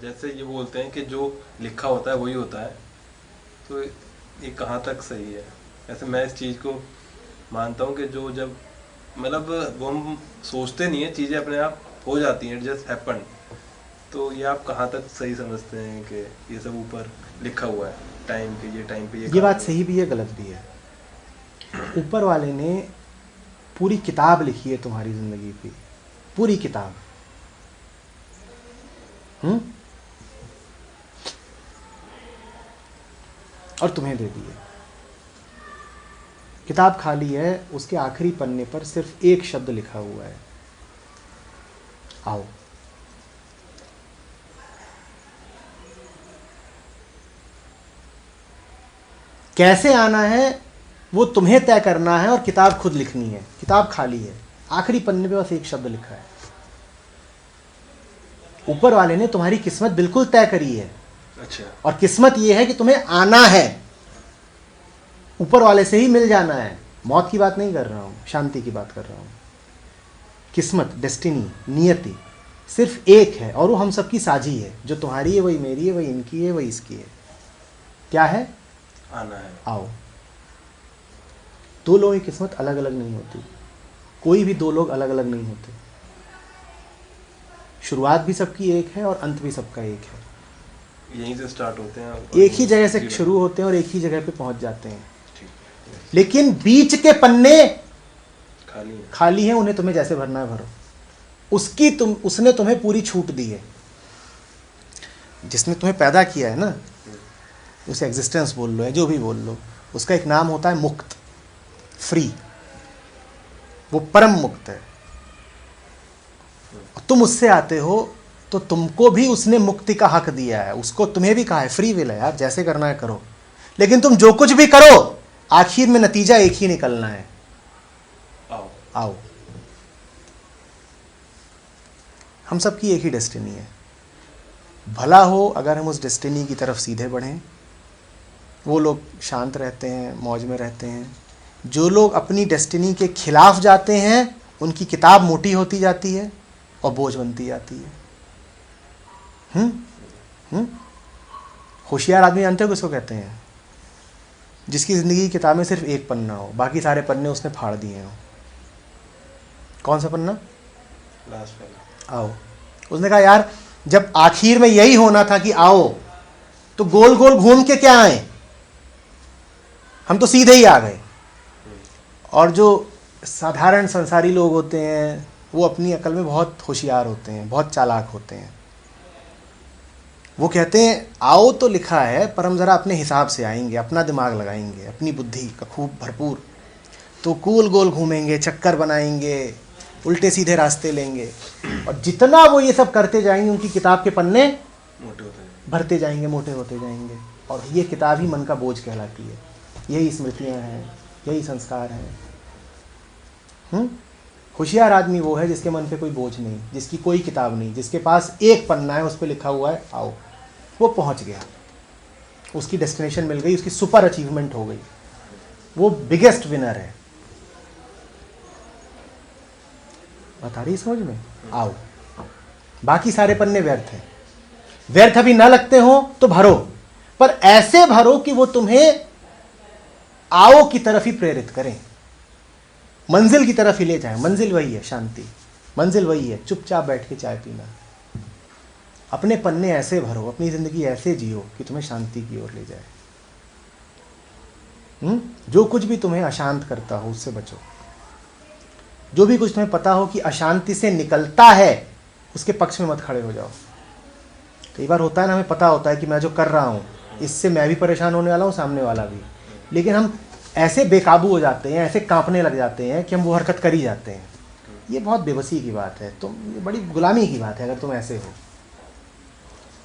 जैसे ये बोलते हैं कि जो लिखा होता है वही होता है, तो ये कहाँ तक सही है? ऐसे मैं इस चीज़ को मानता हूँ कि जो जब मतलब वो हम सोचते नहीं है, चीज़ें अपने आप हो जाती हैं, इट जस्ट हैपन। तो ये आप कहाँ तक सही समझते हैं कि ये सब ऊपर लिखा हुआ है, टाइम पे ये ये काम बात हुआ? सही भी है, गलत भी है। ऊपर वाले ने पूरी किताब लिखी है तुम्हारी ज़िंदगी की, पूरी किताब। और तुम्हें दे दी है। किताब खाली है, उसके आखिरी पन्ने पर सिर्फ एक शब्द लिखा हुआ है, आओ। कैसे आना है वो तुम्हें तय करना है, और किताब खुद लिखनी है। किताब खाली है, आखिरी पन्ने पे बस एक शब्द लिखा है। ऊपर वाले ने तुम्हारी किस्मत बिल्कुल तय करी है। अच्छा। और किस्मत ये है कि तुम्हें आना है, ऊपर वाले से ही मिल जाना है। मौत की बात नहीं कर रहा हूं, शांति की बात कर रहा हूं। किस्मत, डेस्टिनी, नियति सिर्फ एक है, और वो हम सबकी साझी है। जो तुम्हारी है वही मेरी है, वही इनकी है, वही इसकी है। क्या है? आना है। आओ। दो लोगों की किस्मत अलग अलग नहीं होती, कोई भी दो लोग अलग अलग नहीं होते। शुरुआत भी सबकी एक है और अंत भी सबका एक है। यहीं से स्टार्ट होते हैं, एक ही जगह से शुरू होते हैं और एक ही जगह पे पहुंच जाते हैं। लेकिन बीच के पन्ने खाली हैं, उन्हें तुम्हें जैसे भरना है भरो। उसने तुम्हें पूरी छूट दी है। जिसने तुम्हें पैदा किया है ना, उसे एग्जिस्टेंस बोल लो या जो भी बोल लो, उसका एक नाम होता है मुक्त, फ्री। वो परम मुक्त है। तुम उससे आते हो तो तुमको भी उसने मुक्ति का हक दिया है। उसको तुम्हें भी कहा है फ्री विल है यार, जैसे करना है करो। लेकिन तुम जो कुछ भी करो, आखिर में नतीजा एक ही निकलना है, आओ। हम सबकी एक ही डेस्टिनी है। भला हो अगर हम उस डेस्टिनी की तरफ सीधे बढ़ें। वो लोग शांत रहते हैं, मौज में रहते हैं। जो लोग अपनी डेस्टिनी के खिलाफ जाते हैं, उनकी किताब मोटी होती जाती है और बोझ बनती जाती है। होशियार आदमी जानते हो किसको कहते हैं? जिसकी ज़िंदगी की किताबें सिर्फ एक पन्ना हो, बाकी सारे पन्ने उसने फाड़ दिए हो। कौन सा पन्ना? लास्ट वाला, आओ। उसने कहा यार जब आखिर में यही होना था कि आओ, तो गोल गोल घूम के क्या आए, हम तो सीधे ही आ गए। और जो साधारण संसारी लोग होते हैं वो अपनी अकल में बहुत होशियार होते हैं, बहुत चालाक होते हैं। वो कहते हैं आओ तो लिखा है, पर हम ज़रा अपने हिसाब से आएंगे, अपना दिमाग लगाएंगे, अपनी बुद्धि का खूब भरपूर। तो गोल गोल घूमेंगे, चक्कर बनाएंगे, उल्टे सीधे रास्ते लेंगे। और जितना वो ये सब करते जाएंगे, उनकी किताब के पन्ने मोटे होते हैं, भरते जाएंगे, मोटे होते जाएंगे। और ये किताब ही मन का बोझ कहलाती है। यही स्मृतियाँ हैं, यही संस्कार हैं। होशियार आदमी वो है जिसके मन पे कोई बोझ नहीं, जिसकी कोई किताब नहीं, जिसके पास एक पन्ना है, उस पर लिखा हुआ है आओ। वो पहुंच गया, उसकी डेस्टिनेशन मिल गई, उसकी सुपर अचीवमेंट हो गई, वो बिगेस्ट विनर है। बता रही समझ में? आओ। बाकी सारे पन्ने व्यर्थ हैं। व्यर्थ अभी ना लगते हो तो भरो, पर ऐसे भरो कि वो तुम्हें आओ की तरफ ही प्रेरित करें, मंजिल की तरफ ही ले जाए। मंजिल वही है शांति, मंजिल वही है चुपचाप बैठ के चाय पीना। अपने पन्ने ऐसे भरो, अपनी जिंदगी ऐसे जियो कि तुम्हें शांति की ओर ले जाए। जो कुछ भी तुम्हें अशांत करता हो उससे बचो। जो भी कुछ तुम्हें पता हो कि अशांति से निकलता है, उसके पक्ष में मत खड़े हो जाओ। कई बार होता है ना, हमें पता होता है कि मैं जो कर रहा हूँ इससे मैं भी परेशान होने वाला हूँ, सामने वाला भी, लेकिन हम ऐसे बेकाबू हो जाते हैं, ऐसे कांपने लग जाते हैं कि हम वो हरकत कर ही जाते हैं। ये बहुत बेबसी की बात है, तुम ये बड़ी गुलामी की बात है अगर तुम ऐसे हो।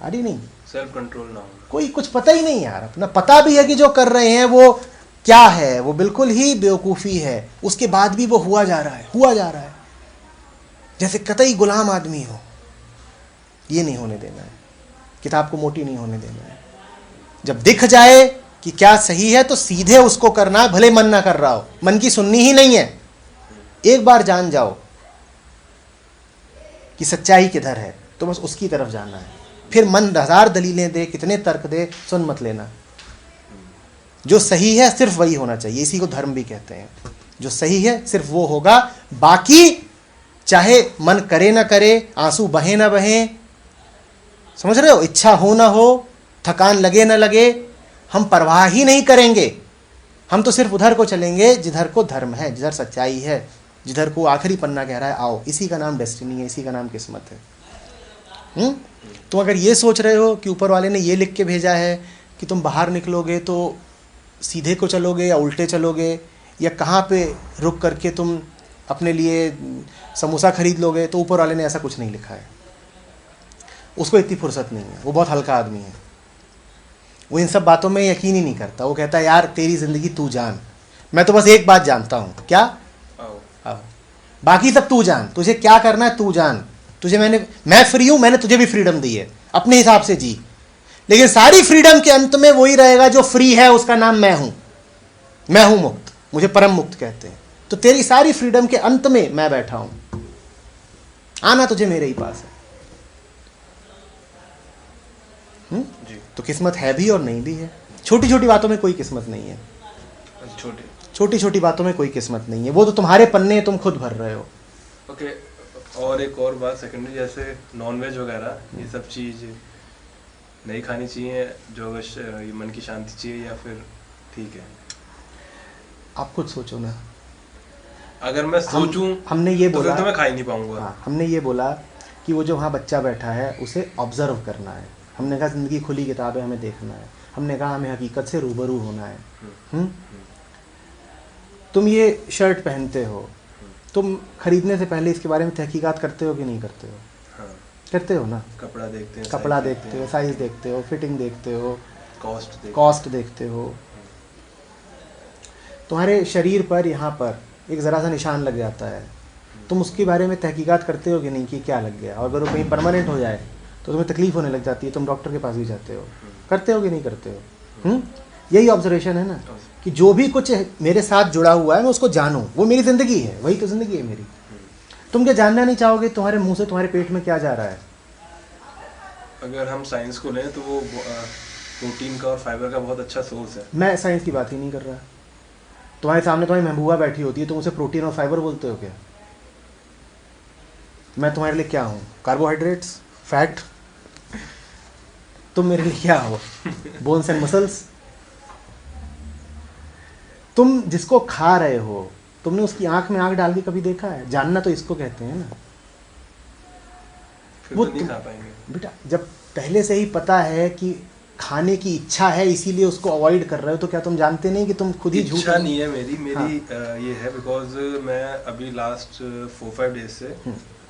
अरे नहीं, सेल्फ कंट्रोल ना हो। कोई कुछ पता ही नहीं यार, अपना पता भी है कि जो कर रहे हैं वो क्या है, वो बिल्कुल ही बेवकूफ़ी है, उसके बाद भी वो हुआ जा रहा है, हुआ जा रहा है, जैसे कतई गुलाम आदमी हो। ये नहीं होने देना है, किताब को मोटी नहीं होने देना है। जब दिख जाए कि क्या सही है तो सीधे उसको करना है, भले मन ना कर रहा हो, मन की सुननी ही नहीं है। एक बार जान जाओ कि सच्चाई किधर है तो बस उसकी तरफ जाना है। फिर मन 1000 दलीलें दे, कितने तर्क दे, सुन मत लेना। जो सही है सिर्फ वही होना चाहिए, इसी को धर्म भी कहते हैं। जो सही है सिर्फ वो होगा, बाकी चाहे मन करे ना करे, आंसू बहे ना बहे, समझ रहे हो, इच्छा हो ना हो, थकान लगे ना लगे, हम परवाह ही नहीं करेंगे। हम तो सिर्फ उधर को चलेंगे जिधर को धर्म है, जिधर सच्चाई है, जिधर को आखिरी पन्ना कह रहा है आओ। इसी का नाम डेस्टिनी है, इसी का नाम किस्मत है। तुम अगर ये सोच रहे हो कि ऊपर वाले ने ये लिख के भेजा है कि तुम बाहर निकलोगे तो सीधे को चलोगे या उल्टे चलोगे, या कहाँ पे रुक करके तुम अपने लिए समोसा खरीद लोगे, तो ऊपर वाले ने ऐसा कुछ नहीं लिखा है। उसको इतनी फुर्सत नहीं है, वो बहुत हल्का आदमी है, वो इन सब बातों में यकीन ही नहीं करता। वो कहता है यार तेरी ज़िंदगी तू जान, मैं तो बस एक बात जानता हूँ, क्या? आओ। बाकी सब तू जान, तुझे क्या करना है तू जान, तुझे मैं फ्री हूँ, मैंने तुझे भी फ्रीडम दी है, अपने हिसाब से जी। लेकिन सारी फ्रीडम के अंत में वही रहेगा जो फ्री है, उसका नाम मैं हूँ मुक्त, मुझे परम मुक्त कहते हैं। तो तेरी सारी फ्रीडम के अंत में मैं बैठा हूँ, आना तुझे मेरे ही पास है। तो किस्मत है भी और नहीं भी है। छोटी छोटी बातों में कोई किस्मत नहीं है, छोटी छोटी बातों में कोई किस्मत नहीं है, वो तो तुम्हारे पन्ने तुम खुद भर रहे हो। ओके, और एक और बात सेकेंडरी, जैसे नॉनवेज वगैरह ये सब चीज़ नहीं खानी चाहिए, जो ये मन की शांति चाहिए, या फिर ठीक है? आप खुद सोचो ना। अगर मैं सोचूं हमने ये तो बोला फिर तो मैं खा ही नहीं पाऊंगा। हाँ, हमने ये बोला कि वो जो वहाँ बच्चा बैठा है उसे ऑब्जर्व करना है। हमने कहा ज़िंदगी खुली किताब है, हमें देखना है। हमने कहा हमें हकीकत से रूबरू होना है। तुम ये शर्ट पहनते हो, तुम खरीदने से पहले इसके बारे में तहकीकात करते हो कि नहीं करते हो? हाँ। करते हो ना। कपड़ा देखते हो, साइज देखते हो, फिटिंग देखते हो, कॉस्ट देखते हो। तुम्हारे शरीर पर यहाँ पर एक ज़रा सा निशान लग जाता है, तुम उसके बारे में तहकीकात करते हो कि नहीं कि क्या लग गया, और अगर वो कहीं परमानेंट हो जाए तो तुम्हें तकलीफ होने लग जाती है, तुम डॉक्टर के पास भी जाते हो। करते हो कि नहीं करते हो? यही ऑब्जर्वेशन है ना, कि जो भी कुछ मेरे साथ जुड़ा हुआ है मैं उसको जानूं, वो मेरी ज़िंदगी है, वही तो ज़िंदगी है मेरी। तुम क्या जानना नहीं चाहोगे तुम्हारे मुंह से तुम्हारे पेट में क्या जा रहा है? अगर हम साइंस को लें तो वो प्रोटीन का और फाइबर का बहुत अच्छा सोर्स है। मैं साइंस की बात ही नहीं कर रहा। तुम्हारे सामने तुम्हारी महबूबा बैठी होती है, तुम उसे प्रोटीन और फाइबर बोलते हो क्या? मैं तुम्हारे लिए क्या हूँ? Carbohydrates, fat? तुम मेरे लिए क्या हो? Bones and muscles? तुम जिसको खा रहे हो, तुमने उसकी आंख में आंख डाल के कभी देखा है? जानना तो इसको कहते हैं ना। वो तो नहीं खा पाएंगे बेटा। जब पहले से ही पता है कि खाने की इच्छा है इसीलिए उसको अवॉइड कर रहे हो, तो क्या तुम जानते नहीं कि तुम खुद ही झूठ? इच्छा नहीं है मेरी हाँ। ये है बिकॉज मैं अभी लास्ट 4-5 डेज से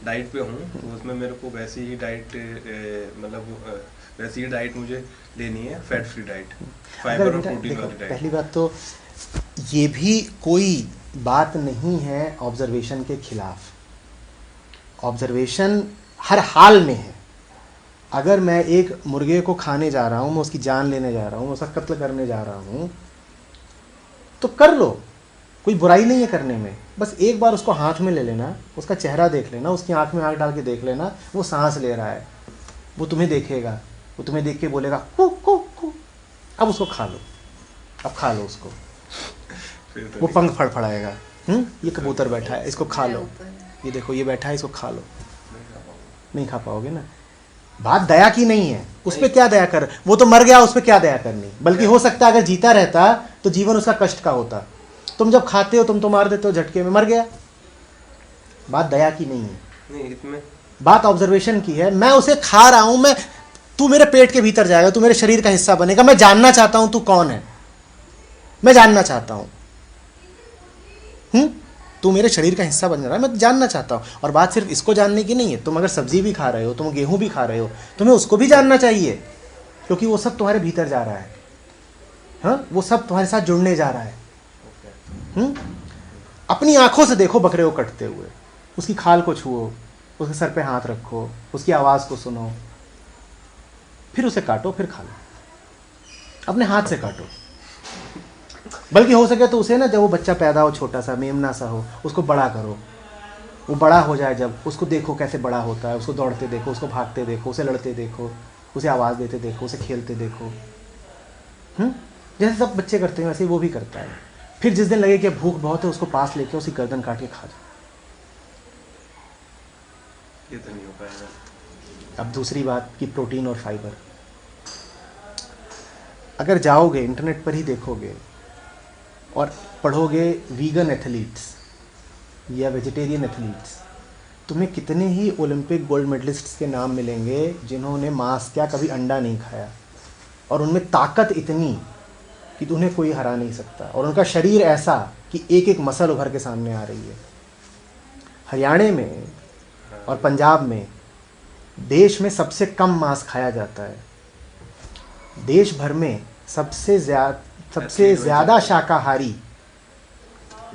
डाइट पे हूँ, तो उसमें मेरे को वैसी ही डाइट मतलब वैसी ही डाइट मुझे लेनी है, फैट फ्री डाइट, फाइबर और प्रोटीन वाली डाइट। पहली बात तो ये भी कोई बात नहीं है ऑब्जर्वेशन के खिलाफ। ऑब्जर्वेशन हर हाल में है। अगर मैं एक मुर्गे को खाने जा रहा हूँ, मैं उसकी जान लेने जा रहा हूँ, उसका कत्ल करने जा रहा हूँ, तो कर लो, कोई बुराई नहीं है करने में। बस एक बार उसको हाथ में ले लेना, उसका चेहरा देख लेना, उसकी आंख में आंख डाल के देख लेना, वो सांस ले रहा है, वो तुम्हें देखेगा, वो तुम्हें देख के बोलेगा कू कू कू, अब उसको खा लो, अब खा लो उसको। वो पंख फड़फड़ाएगा, ये कबूतर बैठा है, इसको खा लो, ये देखो ये बैठा है, इसको खा लो। नहीं खा पाओगे ना। बात दया की नहीं है, उस पर क्या दया कर, वो तो मर गया, उस पर क्या दया करनी। बल्कि हो सकता है अगर जीता रहता तो जीवन उसका कष्ट का होता। तुम जब खाते हो तुम तो मार देते हो, झटके में मर गया। बात दया की नहीं है, नहीं इसमें बात ऑब्जर्वेशन की है। मैं उसे खा रहा हूं, मैं, तू मेरे पेट के भीतर जाएगा, तू मेरे शरीर का हिस्सा बनेगा, मैं जानना चाहता हूं तू कौन है, मैं जानना चाहता हूं। तू मेरे शरीर का हिस्सा बन रहा है, मैं जानना चाहता हूँ। और बात सिर्फ इसको जानने की नहीं है, तुम अगर सब्जी भी खा रहे हो, तुम गेहूं भी खा रहे हो, तुम्हें उसको भी जानना चाहिए, क्योंकि वो सब तुम्हारे भीतर जा रहा है। हाँ, वो सब तुम्हारे साथ जुड़ने जा रहा है। अपनी आंखों से देखो बकरे को कटते हुए, उसकी खाल को छुओ, उसके सर पे हाथ रखो, उसकी आवाज़ को सुनो, फिर उसे काटो, फिर खा लो। अपने हाथ से काटो। बल्कि हो सके तो उसे ना, जब वो बच्चा पैदा हो, छोटा सा मेमना सा हो, उसको बड़ा करो। वो बड़ा हो जाए जब, उसको देखो कैसे बड़ा होता है, उसको दौड़ते देखो, उसको भागते देखो, उसे लड़ते देखो, उसे आवाज़ देते देखो, उसे खेलते देखो। जैसे सब बच्चे करते हैं वैसे ही वो भी करता है। फिर जिस दिन लगे कि भूख बहुत है, उसको पास लेके उसकी गर्दन काट के खा जाओ। ये तो नहीं हो पाएगा। अब दूसरी बात कि प्रोटीन और फाइबर, अगर जाओगे इंटरनेट पर ही देखोगे और पढ़ोगे वीगन एथलीट्स या वेजिटेरियन एथलीट्स, तुम्हें कितने ही ओलंपिक गोल्ड मेडलिस्ट्स के नाम मिलेंगे जिन्होंने मांस क्या कभी अंडा नहीं खाया, और उनमें ताकत इतनी कि उन्हें कोई हरा नहीं सकता, और उनका शरीर ऐसा कि एक एक मसल उभर के सामने आ रही है। हरियाणा में और पंजाब में देश में सबसे कम मांस खाया जाता है। देश भर में सबसे ज़्यादा शाकाहारी,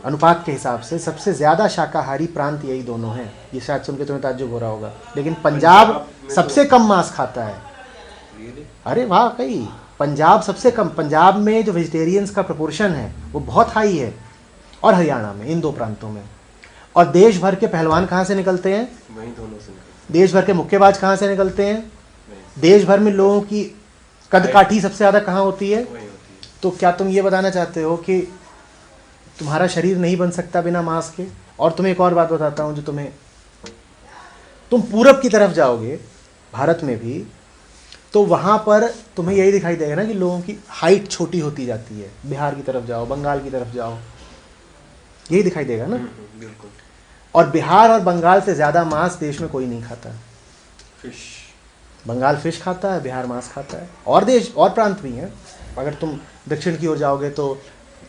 अनुपात के हिसाब से सबसे ज़्यादा शाकाहारी प्रांत यही दोनों हैं। ये शायद सुन के तुम्हें ताज्जुब हो रहा होगा, लेकिन पंजाब सबसे कम मांस खाता है। अरे वाह, कई पंजाब सबसे कम, पंजाब में जो वेजिटेरियंस का प्रोपोर्शन है वो बहुत हाई है, और हरियाणा में, इन दो प्रांतों में। और देश भर के पहलवान कहाँ से निकलते हैं? वही दोनों से निकलते देश भर के मुक्केबाज कहाँ से निकलते हैं? देश भर में लोगों की कदकाठी सबसे ज़्यादा कहाँ होती है? वही होती है। तो क्या तुम ये बताना चाहते हो कि तुम्हारा शरीर नहीं बन सकता बिना मांस के? और तुम्हें एक और बात बताता हूँ जो तुम पूरब की तरफ जाओगे भारत में भी, तो वहाँ पर तुम्हें यही दिखाई देगा ना कि लोगों की हाइट छोटी होती जाती है। बिहार की तरफ जाओ, बंगाल की तरफ जाओ, यही दिखाई देगा ना। बिल्कुल। और बिहार और बंगाल से ज़्यादा मांस देश में कोई नहीं खाता। फिश, बंगाल फिश खाता है, बिहार मांस खाता है, और देश और प्रांत भी हैं। अगर तुम दक्षिण की ओर जाओगे तो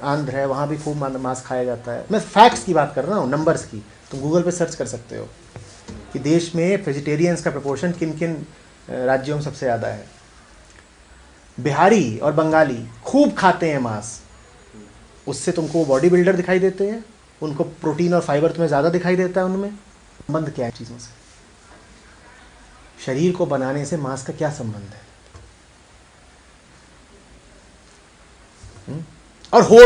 आंध्र है, वहाँ भी खूब मांस खाया जाता है। मैं फैक्ट्स की बात कर रहा हूँ, नंबर्स की। तुम गूगल पे सर्च कर सकते हो कि देश में वेजिटेरियंस का प्रोपोर्शन किन किन राज्यों में सबसे ज़्यादा है। बिहारी और बंगाली खूब खाते हैं मांस, उससे तुमको बॉडी बिल्डर दिखाई देते हैं, उनको प्रोटीन और फाइबर तुम्हें ज़्यादा दिखाई देता है। उनमें संबंध क्या है चीज़ों से? शरीर को बनाने से मांस का क्या संबंध है? और हो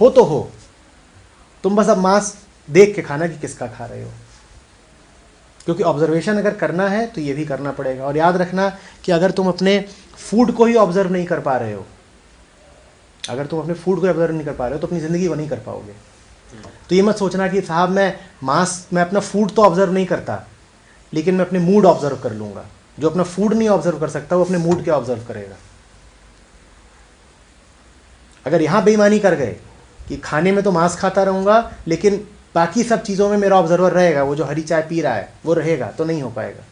तो हो, तुम बस अब मांस देख के खाना कि किसका खा रहे हो, क्योंकि ऑब्जर्वेशन अगर करना है तो ये भी करना पड़ेगा। और याद रखना कि अगर तुम अपने फूड को ही ऑब्जर्व नहीं कर पा रहे हो, अगर तुम अपने फूड को ऑब्जर्व नहीं कर पा रहे हो तो अपनी ज़िंदगी को नहीं कर पाओगे। तो ये मत सोचना कि साहब मैं अपना फूड तो ऑब्जर्व नहीं करता, लेकिन मैं अपने मूड ऑब्जर्व कर लूँगा। जो अपना फूड नहीं ऑब्जर्व कर सकता वो अपने मूड क्या ऑब्जर्व करेगा? अगर यहाँ बेईमानी कर गए कि खाने में तो मांस खाता रहूँगा लेकिन बाकी सब चीज़ों में मेरा ऑब्जर्वर रहेगा, वो जो हरी चाय पी रहा है वो रहेगा, तो नहीं हो पाएगा।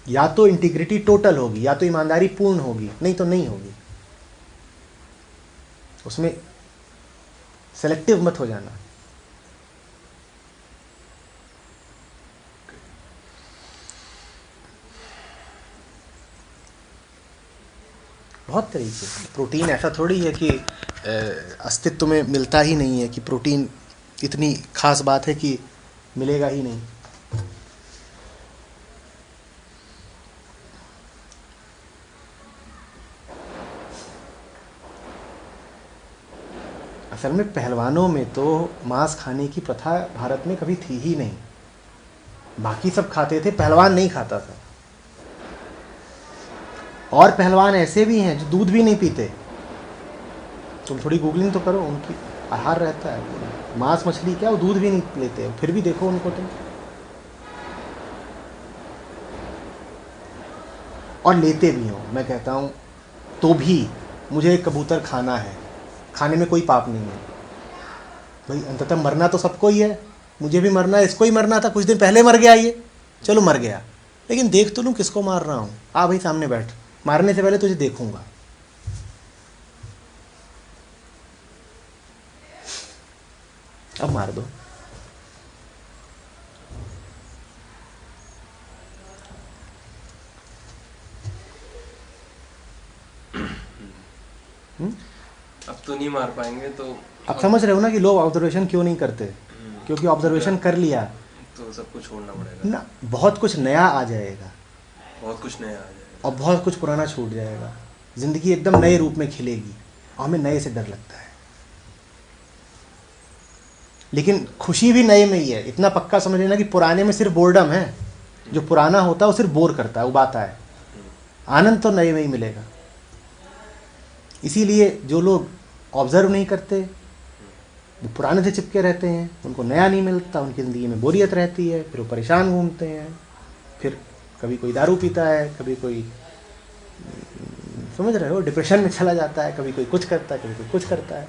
या तो इंटीग्रिटी टोटल होगी, या तो ईमानदारी पूर्ण होगी, नहीं तो नहीं होगी। उसमें सेलेक्टिव मत हो जाना। बहुत तरीके से प्रोटीन ऐसा थोड़ी है कि अस्तित्व में मिलता ही नहीं है, कि प्रोटीन इतनी खास बात है कि मिलेगा ही नहीं। असल में पहलवानों में तो मांस खाने की प्रथा भारत में कभी थी ही नहीं। बाकी सब खाते थे, पहलवान नहीं खाता था। और पहलवान ऐसे भी हैं जो दूध भी नहीं पीते। तुम थोड़ी गूगलिंग तो करो, उनकी आहार रहता है मांस मछली क्या, वो दूध भी नहीं लेते, फिर भी देखो उनको तुम। और लेते भी हो, मैं कहता हूँ तो भी मुझे एक कबूतर खाना है, खाने में कोई पाप नहीं है भाई। अंततः मरना तो सबको ही है, मुझे भी मरना है, इसको ही मरना था, कुछ दिन पहले मर गया ये, चलो मर गया, लेकिन देख तो लूँ किसको मार रहा हूँ। आ भाई सामने बैठ, मारने से पहले तुझे देखूंगा। अब मार दो। अब तो नहीं मार पाएंगे तो। अब समझ रहे हो ना कि लोग ऑब्जर्वेशन क्यों नहीं करते? क्योंकि ऑब्जर्वेशन कर लिया तो सब कुछ छोड़ना पड़ेगा ना, बहुत कुछ नया आ जाएगा, बहुत कुछ नया आ जाएगा और बहुत कुछ पुराना छूट जाएगा। ज़िंदगी एकदम नए रूप में खिलेगी, और हमें नए से डर लगता है। लेकिन खुशी भी नए में ही है। इतना पक्का समझ लेना कि पुराने में सिर्फ बोर्डम है, जो पुराना होता है वो सिर्फ बोर करता है, उबाता है। आनंद तो नए में ही मिलेगा। इसीलिए जो लोग ऑब्जर्व नहीं करते, वो पुराने से चिपके रहते हैं, उनको नया नहीं मिलता, उनकी ज़िंदगी में बोरियत रहती है, फिर वो परेशान घूमते हैं। फिर कभी कोई दारू पीता है, कभी कोई, समझ रहे हो, डिप्रेशन में चला जाता है, कभी कोई कुछ करता है, कभी कोई कुछ करता है।